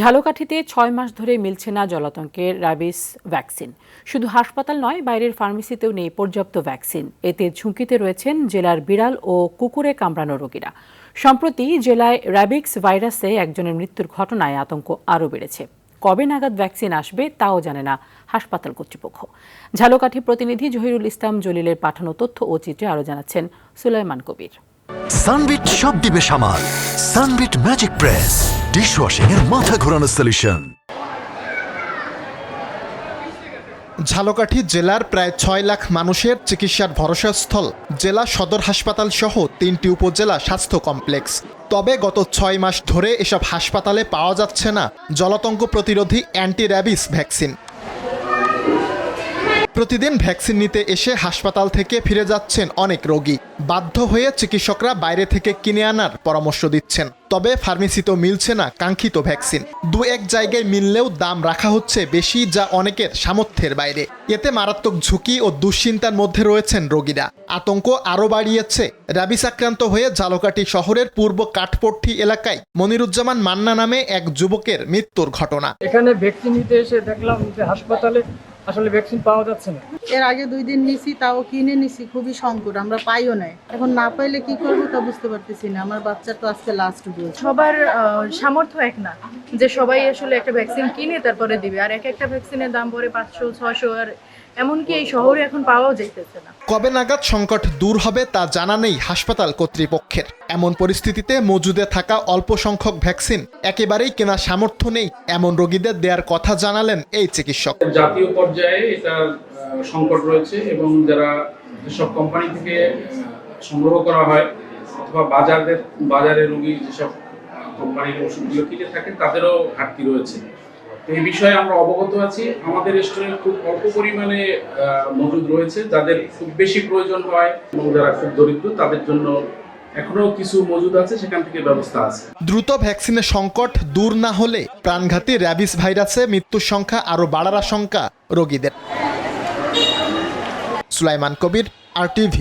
ঝালকাঠিতে ৬ মাস ধরে মিলছে না জলাতঙ্কের র্যাবিস ভ্যাকসিন। শুধু হাসপাতাল নয়, বাইরের ফার্মেসিতেও নেই পর্যাপ্ত ভ্যাকসিন। এতে ঝুঁকিতে রয়েছেন জেলার বিড়াল ও কুকুরে কামড়ানো রোগীরা। সম্প্রতি জেলায় র্যাবিক্স ভাইরাসে একজনের মৃত্যুর ঘটনায় আতঙ্ক আরও বেড়েছে। কবে নাগাদ ভ্যাকসিন আসবে তাও জানে না হাসপাতাল কর্তৃপক্ষ। ঝালকাঠি প্রতিনিধি জহিরুল ইসলাম জলিলের পাঠানো তথ্য ও চিত্রে আরও জানাচ্ছেন সুলাইমান কবির। সানবিট সব দিবে সামাল। সানবিট ম্যাজিক প্রেস ডিশওয়াশিং এর মাথা ঘোরানো সলিউশন। ঝালকাঠি জেলার প্রায় ৬ লাখ মানুষের চিকিৎসার ভরসাস্থল জেলা সদর হাসপাতাল সহ ৩টি উপজেলা স্বাস্থ্য কমপ্লেক্স। তবে গত ৬ মাস ধরে এসব হাসপাতালে পাওয়া যাচ্ছে না জলাতঙ্ক প্রতিরোধী অ্যান্টি র্যাবিস ভ্যাকসিন। প্রতিদিন ভ্যাকসিন নিতে এসে হাসপাতাল থেকে ফিরে যাচ্ছেন অনেক রোগী। বাধ্য হয়ে চিকিৎসকরা বাইরে থেকে কিনে আনার পরামর্শ দিচ্ছেন। তবে ফার্মেসিতেও মিলছে না কাঙ্ক্ষিত ভ্যাকসিন। দু এক জায়গায় মিললেও দাম রাখা হচ্ছে বেশি, যা অনেকের সামর্থ্যের বাইরে। এতে মারাত্মক ঝুঁকি ও দুশ্চিন্তার মধ্যে রয়েছেন রোগীরা। আতঙ্ক আরও বাড়িয়েছে র্যাবিস আক্রান্ত হয়ে ঝালকাঠি শহরের পূর্ব কাঠপট্টি এলাকায় মনিরুজ্জামান মান্না নামে এক যুবকের মৃত্যুর ঘটনা। এখানে ভ্যাকসিন নিতে এসে দেখলাম যে হাসপাতালে আসলে ভ্যাকসিন পাওয়া যাচ্ছে না। এর আগে 2 দিন নিছি, তাও কিনে নিছি, খুবই সংকট, আমরা পাইও নাই। এখন না পাইলে কি করবো তা বুঝতে পারতেছি না। আমার বাচ্চার তো আজকে লাস্ট ডোজ। সবার সামর্থ্য এক না যে সবাই আসলে একটা ভ্যাকসিন কিনে তারপরে দিবে, আর একটা ভ্যাকসিনের দাম পড়ে 500-600, আর এমনকি এই শহরে এখন পাওয়াও যাইতেছে না। কবে নাগাদ সংকট দূর হবে তা জানা নেই হাসপাতাল কর্তৃপক্ষের। এমন পরিস্থিতিতে মজুদে থাকা অল্প সংখ্যক ভ্যাকসিন একেবারেই কেনার সামর্থ্য নেই এমন রোগীদের দেওয়ার কথা জানালেন এই চিকিৎসক। জাতীয় পর্যায়ে এটা সংকট রয়েছে এবং যারা যেসব কোম্পানি থেকে সংগ্রহ করা হয় অথবা বাজারে রোগী যেসব কোম্পানির ওষুধগুলো কিনে থাকে তাদেরও ঘাটতি রয়েছে। এই বিষয়ে আমরা অবগত আছি। আমাদের স্টোরে খুব অল্প পরিমাণে মজুদ রয়েছে। যাদের খুব বেশি প্রয়োজন হয় এবং যারা খুব দরিদ্র তাদের জন্য এখনো কিছু মজুদ আছে, সেখান থেকে ব্যবস্থা আছে। দ্রুত ভ্যাকসিনের সংকট দূর না হলে প্রাণঘাতী র্যাবিস ভাইরাসে মৃত্যুর সংখ্যা আরও বাড়ার আশঙ্কা রোগীদের। সুলাইমান কবির, RTV।